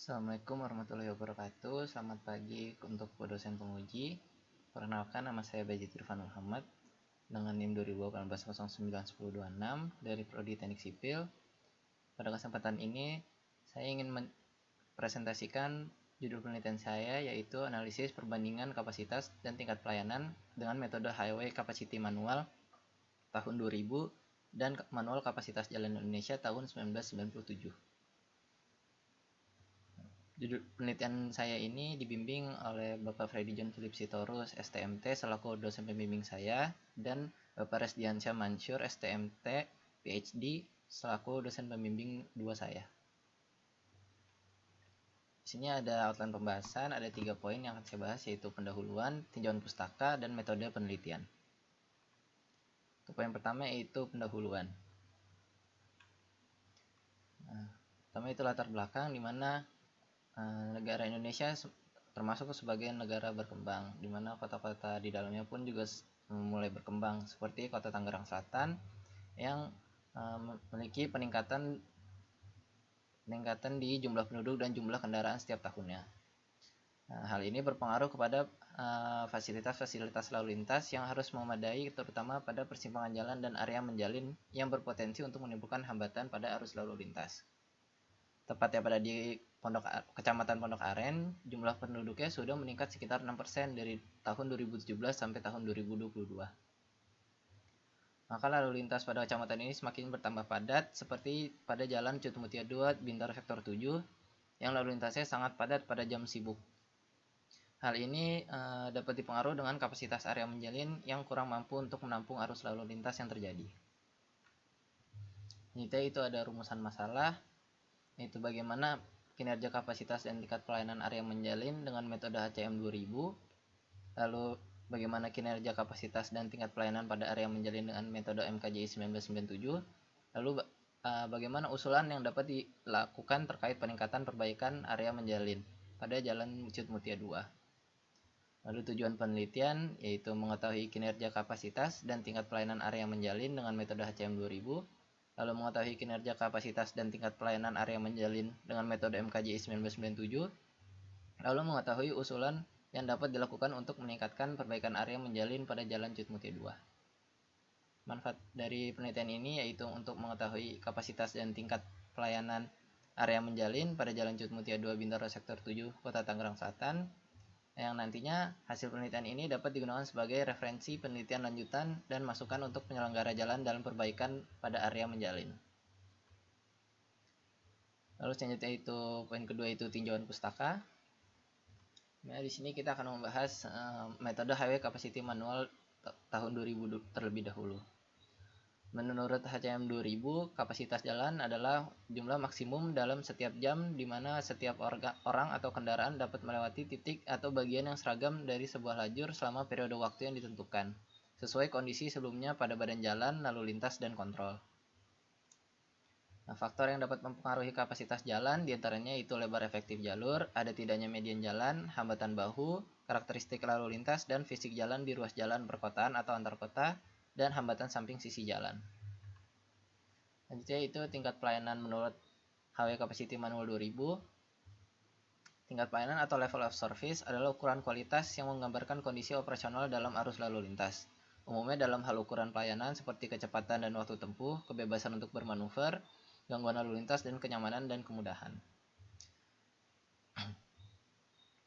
Assalamualaikum warahmatullahi wabarakatuh. Selamat pagi untuk dosen penguji. Perkenalkan, nama saya Bajit Irfan Muhammad dengan NIM 2018091026 dari Prodi Teknik Sipil. Pada kesempatan ini, saya ingin mempresentasikan judul penelitian saya, yaitu analisis perbandingan kapasitas dan tingkat pelayanan dengan metode Highway Capacity Manual tahun 2000 dan Manual Kapasitas Jalan Indonesia tahun 1997. Judul penelitian saya ini dibimbing oleh Bapak Freddy John Philip Sitorus, STMT, selaku dosen pembimbing saya, dan Bapak Resdiansyah Mansur, STMT, PhD, selaku dosen pembimbing 2 saya. Di sini ada outline pembahasan, ada 3 poin yang akan saya bahas, yaitu pendahuluan, tinjauan pustaka, dan metode penelitian. Untuk poin pertama yaitu pendahuluan. Pertama itu latar belakang, di mana negara Indonesia termasuk sebagai negara berkembang, di mana kota-kota di dalamnya pun juga mulai berkembang, seperti kota Tangerang Selatan yang memiliki peningkatan di jumlah penduduk dan jumlah kendaraan setiap tahunnya. Hal ini berpengaruh kepada fasilitas-fasilitas lalu lintas yang harus memadai, terutama pada persimpangan jalan dan area menjalin yang berpotensi untuk menimbulkan hambatan pada arus lalu lintas. Tepatnya pada di Kecamatan Pondok Aren, jumlah penduduknya sudah meningkat sekitar 6% dari tahun 2017 sampai tahun 2022. Maka lalu lintas pada kecamatan ini semakin bertambah padat, seperti pada Jalan Cutmutia 2 Bintaro Sektor 7, yang lalu lintasnya sangat padat pada jam sibuk. Hal ini dapat dipengaruhi dengan kapasitas area menjalin yang kurang mampu untuk menampung arus lalu lintas yang terjadi. Itu ada rumusan masalah, yaitu bagaimana kinerja kapasitas dan tingkat pelayanan area menjalin dengan metode HCM 2000, lalu bagaimana kinerja kapasitas dan tingkat pelayanan pada area menjalin dengan metode MKJI 1997, lalu bagaimana usulan yang dapat dilakukan terkait peningkatan perbaikan area menjalin pada Jalan Cutmutia 2. Lalu tujuan penelitian yaitu mengetahui kinerja kapasitas dan tingkat pelayanan area menjalin dengan metode HCM 2000, lalu mengetahui kinerja kapasitas dan tingkat pelayanan area menjalin dengan metode MKJI 1997, lalu mengetahui usulan yang dapat dilakukan untuk meningkatkan perbaikan area menjalin pada Jalan Cutmutia 2. Manfaat dari penelitian ini yaitu untuk mengetahui kapasitas dan tingkat pelayanan area menjalin pada Jalan Cutmutia 2 Bintaro Sektor 7 Kota Tangerang Selatan, yang nantinya hasil penelitian ini dapat digunakan sebagai referensi penelitian lanjutan dan masukan untuk penyelenggara jalan dalam perbaikan pada area menjalin. Lalu selanjutnya itu poin kedua itu tinjauan pustaka. Nah, di sini kita akan membahas metode Highway Capacity Manual tahun 2000 terlebih dahulu. Menurut HCM 2000, kapasitas jalan adalah jumlah maksimum dalam setiap jam di mana setiap orang atau kendaraan dapat melewati titik atau bagian yang seragam dari sebuah lajur selama periode waktu yang ditentukan, sesuai kondisi sebelumnya pada badan jalan, lalu lintas, dan kontrol. Nah, faktor yang dapat mempengaruhi kapasitas jalan diantaranya itu lebar efektif jalur, ada tidaknya median jalan, hambatan bahu, karakteristik lalu lintas, dan fisik jalan di ruas jalan perkotaan atau antar kota, dan hambatan samping sisi jalan. Selanjutnya itu tingkat pelayanan menurut Highway Capacity Manual 2000. Tingkat pelayanan atau level of service adalah ukuran kualitas yang menggambarkan kondisi operasional dalam arus lalu lintas. Umumnya dalam hal ukuran pelayanan seperti kecepatan dan waktu tempuh, kebebasan untuk bermanuver, gangguan lalu lintas, dan kenyamanan dan kemudahan.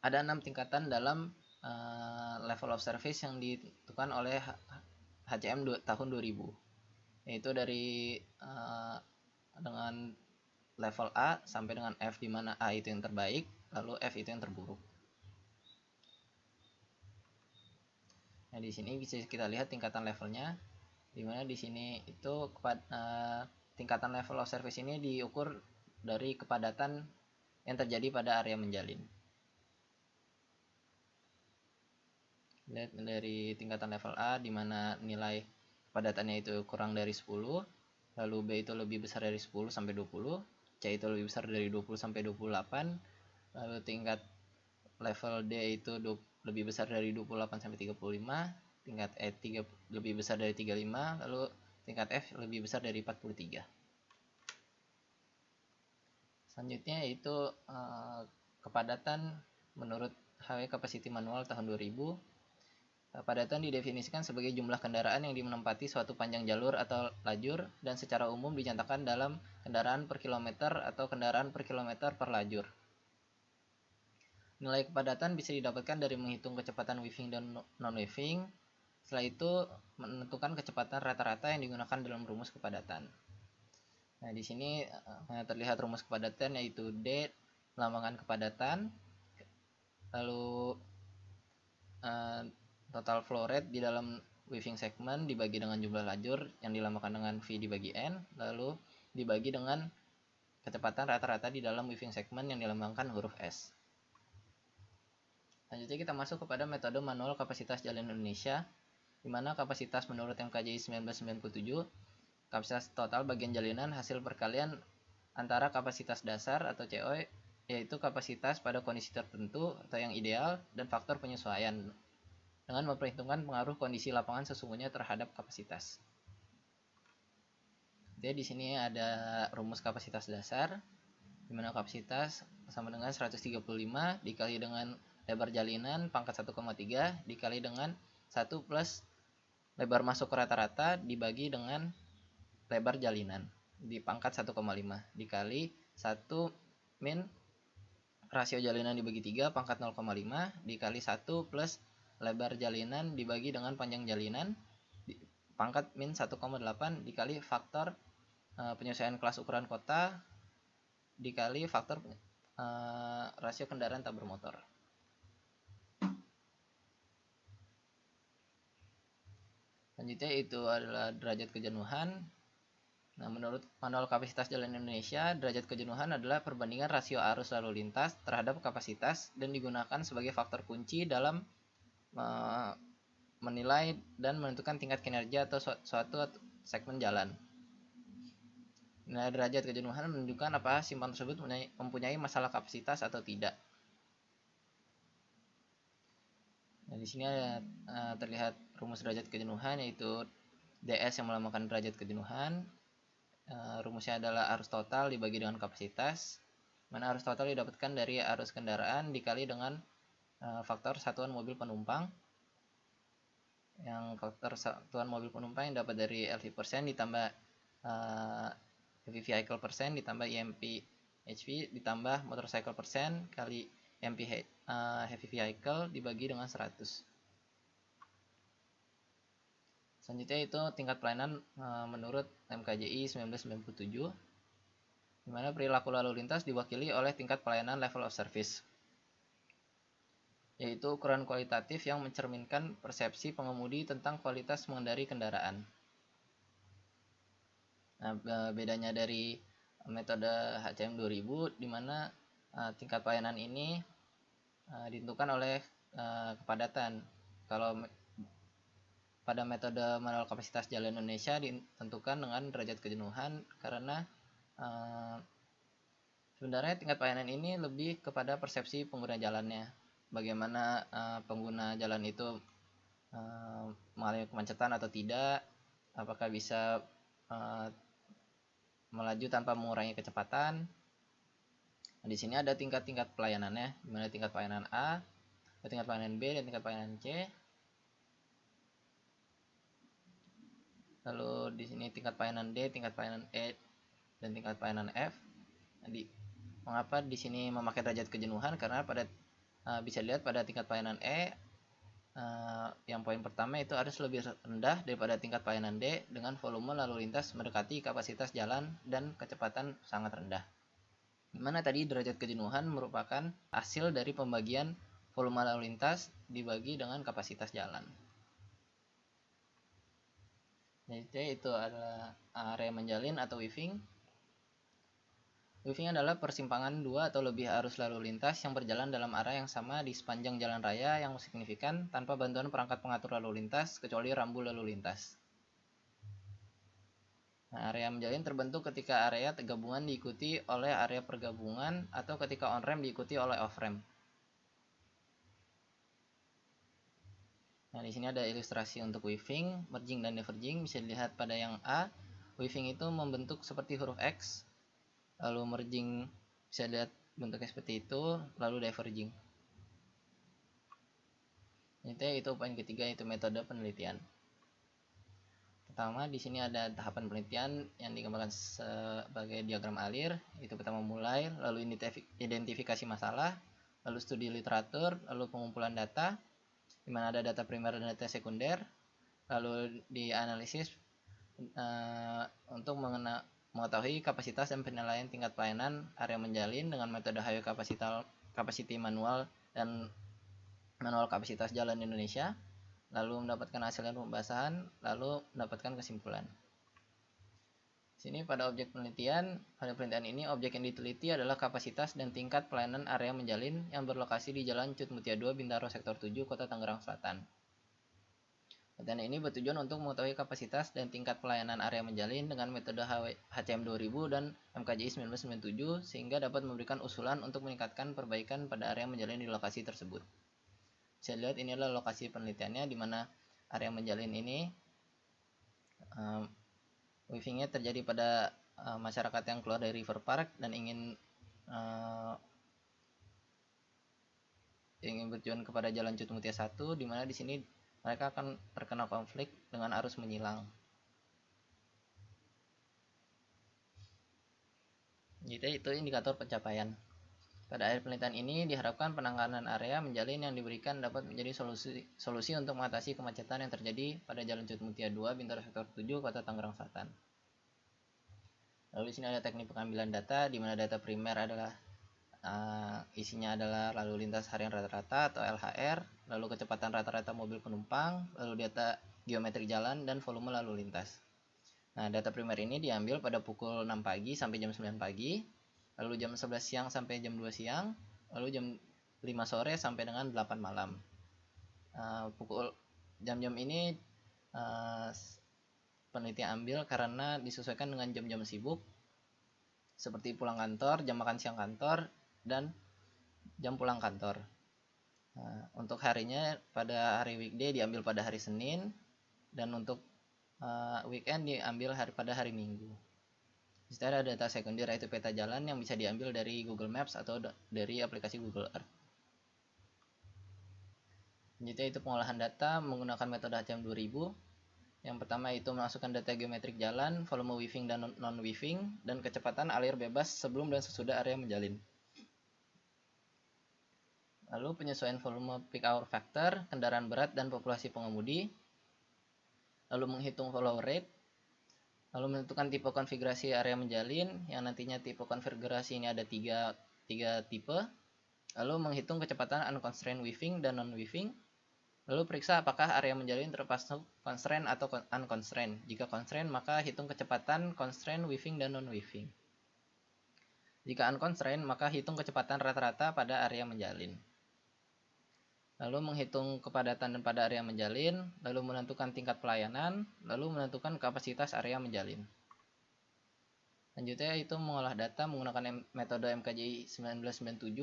Ada 6 tingkatan dalam level of service yang ditentukan oleh HCM tahun 2000, yaitu dari dengan level A sampai dengan F, di mana A itu yang terbaik, lalu F itu yang terburuk. Nah, di sini bisa kita lihat tingkatan levelnya, di mana di sini itu tingkatan level of service ini diukur dari kepadatan yang terjadi pada area menjalin. Lihat dari tingkatan level A, di mana nilai kepadatannya itu kurang dari 10, lalu B itu lebih besar dari 10 sampai 20, C itu lebih besar dari 20 sampai 28, lalu tingkat level D itu lebih besar dari 28 sampai 35, tingkat E lebih besar dari 35, lalu tingkat F lebih besar dari 43. Selanjutnya yaitu kepadatan menurut Highway Capacity Manual tahun 2000. Kepadatan didefinisikan sebagai jumlah kendaraan yang menempati suatu panjang jalur atau lajur dan secara umum dinyatakan dalam kendaraan per kilometer atau kendaraan per kilometer per lajur. Nilai kepadatan bisa didapatkan dari menghitung kecepatan weaving dan non-weaving. Setelah itu menentukan kecepatan rata-rata yang digunakan dalam rumus kepadatan. Nah, di sini terlihat rumus kepadatan yaitu D melambangkan kepadatan, lalu total flow rate di dalam weaving segment dibagi dengan jumlah lajur yang dilambangkan dengan V dibagi N, lalu dibagi dengan kecepatan rata-rata di dalam weaving segment yang dilambangkan huruf S. Selanjutnya kita masuk kepada metode manual kapasitas jalan Indonesia, di mana kapasitas menurut MKJI 1997, kapasitas total bagian jalinan hasil perkalian antara kapasitas dasar atau CO, yaitu kapasitas pada kondisi tertentu atau yang ideal, dan faktor penyesuaian, dengan memperhitungkan pengaruh kondisi lapangan sesungguhnya terhadap kapasitas. Jadi di sini ada rumus kapasitas dasar, di mana kapasitas sama dengan 135 dikali dengan lebar jalinan pangkat 1,3 dikali dengan 1 plus lebar masuk rata-rata dibagi dengan lebar jalinan di pangkat 1,5 dikali 1 min rasio jalinan dibagi 3 pangkat 0,5 dikali 1 plus lebar jalinan dibagi dengan panjang jalinan pangkat min 1,8 dikali faktor penyesuaian kelas ukuran kota dikali faktor rasio kendaraan tak bermotor. Selanjutnya itu adalah derajat kejenuhan. Nah, menurut manual kapasitas jalan Indonesia, derajat kejenuhan adalah perbandingan rasio arus lalu lintas terhadap kapasitas dan digunakan sebagai faktor kunci dalam menilai dan menentukan tingkat kinerja atau suatu segmen jalan. Nah, derajat kejenuhan menunjukkan apakah simpang tersebut mempunyai masalah kapasitas atau tidak. Nah, di sini ada terlihat rumus derajat kejenuhan yaitu DS yang melambangkan derajat kejenuhan. Rumusnya adalah arus total dibagi dengan kapasitas, mana arus total didapatkan dari arus kendaraan dikali dengan faktor satuan mobil penumpang. Yang faktor satuan mobil penumpang yang dapat dari LV% ditambah heavy vehicle persen ditambah EMP HP ditambah motorcycle persen kali EMP heavy vehicle dibagi dengan 100. Selanjutnya itu tingkat pelayanan menurut MKJI 1997, di mana perilaku lalu lintas diwakili oleh tingkat pelayanan level of service, yaitu ukuran kualitatif yang mencerminkan persepsi pengemudi tentang kualitas mengendari kendaraan. Nah, bedanya dari metode HCM 2000 di mana tingkat pelayanan ini ditentukan oleh kepadatan. Kalau pada metode manual kapasitas jalan Indonesia ditentukan dengan derajat kejenuhan karena sebenarnya tingkat pelayanan ini lebih kepada persepsi pengguna jalannya. Bagaimana pengguna jalan itu mengalami kemacetan atau tidak, apakah bisa melaju tanpa mengurangi kecepatan. Nah, di sini ada tingkat-tingkat pelayanannya, di mana tingkat pelayanan A, tingkat pelayanan B, dan tingkat pelayanan C. Lalu di sini tingkat pelayanan D, tingkat pelayanan E, dan tingkat pelayanan F. Jadi, mengapa di sini memakai derajat kejenuhan? Karena pada bisa dilihat pada tingkat pelayanan E, yang poin pertama itu harus lebih rendah daripada tingkat pelayanan D dengan volume lalu lintas mendekati kapasitas jalan dan kecepatan sangat rendah. Dimana tadi derajat kejenuhan merupakan hasil dari pembagian volume lalu lintas dibagi dengan kapasitas jalan. Jadi itu adalah area menjalin atau weaving. Weaving adalah persimpangan dua atau lebih arus lalu lintas yang berjalan dalam arah yang sama di sepanjang jalan raya yang signifikan tanpa bantuan perangkat pengatur lalu lintas kecuali rambu lalu lintas. Nah, area menjalin terbentuk ketika area gabungan diikuti oleh area pergabungan atau ketika on-ramp diikuti oleh off-ramp. Nah, di sini ada ilustrasi untuk weaving, merging, dan diverging. Bisa dilihat pada yang A, weaving itu membentuk seperti huruf X. Lalu merging bisa dilihat bentuknya seperti itu, lalu diverging. Itu poin ketiga, itu metode penelitian. Pertama, di sini ada tahapan penelitian yang digambarkan sebagai diagram alir. Itu pertama mulai, lalu identifikasi masalah, lalu studi literatur, lalu pengumpulan data, di mana ada data primer dan data sekunder, lalu dianalisis untuk mengetahui kapasitas dan penilaian tingkat pelayanan area menjalin dengan metode highway capacity manual dan manual kapasitas jalan Indonesia, lalu mendapatkan hasil dan pembahasan, lalu mendapatkan kesimpulan. Sini pada penelitian ini objek yang diteliti adalah kapasitas dan tingkat pelayanan area menjalin yang berlokasi di Jalan Cut Mutia 2, Bintaro Sektor 7, Kota Tangerang Selatan. Penelitian ini bertujuan untuk mengetahui kapasitas dan tingkat pelayanan area menjalin dengan metode HCM 2000 dan MKJI 1997 sehingga dapat memberikan usulan untuk meningkatkan perbaikan pada area menjalin di lokasi tersebut. Saya lihat ini adalah lokasi penelitiannya, di mana area menjalin ini weavingnya terjadi pada masyarakat yang keluar dari River Park dan ingin bertujuan kepada Jalan Cut Mutia 1, di mana di sini mereka akan terkena konflik dengan arus menyilang. Jadi itu indikator pencapaian. Pada akhir penelitian ini diharapkan penanganan area menjalin yang diberikan dapat menjadi solusi untuk mengatasi kemacetan yang terjadi pada Jalan Cut Mutia 2, Bintaro Sektor 7, Kota Tangerang Selatan. Lalu di sini ada teknik pengambilan data, di mana data primer adalah isinya adalah lalu lintas harian rata-rata atau LHR, lalu kecepatan rata-rata mobil penumpang, lalu data geometrik jalan dan volume lalu lintas. Nah, data primer ini diambil pada pukul 6 pagi sampai jam 9 pagi, lalu jam 11 siang sampai jam 2 siang, lalu jam 5 sore sampai dengan 8 malam. Jam-jam ini peneliti ambil karena disesuaikan dengan jam-jam sibuk, seperti pulang kantor, jam makan siang kantor, dan jam pulang kantor. Untuk harinya pada hari weekday diambil pada hari Senin, dan untuk weekend diambil pada hari Minggu. Setelah ada data sekunder yaitu peta jalan yang bisa diambil dari Google Maps atau dari aplikasi Google Earth. Selanjutnya itu pengolahan data menggunakan metode HCM 2000. Yang pertama itu memasukkan data geometrik jalan, volume weaving dan non-weaving, dan kecepatan alir bebas sebelum dan sesudah area menjalin. Lalu penyesuaian volume peak hour factor, kendaraan berat dan populasi pengemudi. Lalu menghitung follow rate. Lalu menentukan tipe konfigurasi area menjalin, yang nantinya tipe konfigurasi ini ada tiga tipe. Lalu menghitung kecepatan unconstrained weaving dan non-weaving. Lalu periksa apakah area menjalin termasuk constrained atau unconstrained. Jika constrained, maka hitung kecepatan constrained weaving dan non-weaving. Jika unconstrained, maka hitung kecepatan rata-rata pada area menjalin. Lalu menghitung kepadatan pada area menjalin, lalu menentukan tingkat pelayanan, lalu menentukan kapasitas area menjalin. Selanjutnya itu mengolah data menggunakan metode MKJI 1997.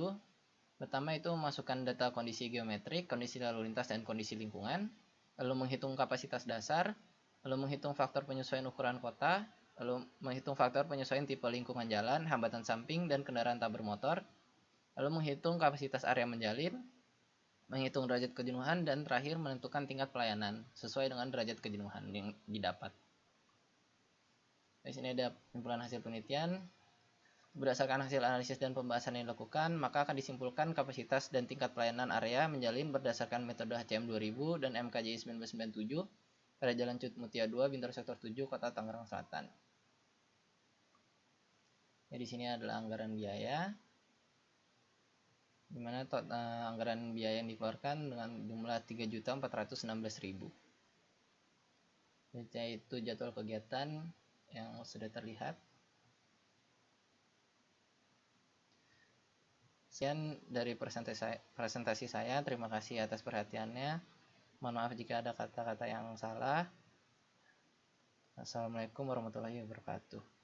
Pertama itu memasukkan data kondisi geometrik, kondisi lalu lintas, dan kondisi lingkungan, lalu menghitung kapasitas dasar, lalu menghitung faktor penyesuaian ukuran kota, lalu menghitung faktor penyesuaian tipe lingkungan jalan, hambatan samping, dan kendaraan tak bermotor, lalu menghitung kapasitas area menjalin, menghitung derajat kejenuhan, dan terakhir menentukan tingkat pelayanan sesuai dengan derajat kejenuhan yang didapat. Di sini ada penyimpanan hasil penelitian. Berdasarkan hasil analisis dan pembahasan yang dilakukan, maka akan disimpulkan kapasitas dan tingkat pelayanan area menjalin berdasarkan metode HCM 2000 dan MKJI 1997 pada Jalan Cut Mutia 2, Bintaro Sektor 7, Kota Tangerang Selatan. Ya, di sini adalah anggaran biaya, di mana anggaran biaya yang dikeluarkan dengan jumlah 3.416.000. Yaitu jadwal kegiatan yang sudah terlihat. Sekian dari presentasi saya. Terima kasih atas perhatiannya. Mohon maaf jika ada kata-kata yang salah. Assalamualaikum warahmatullahi wabarakatuh.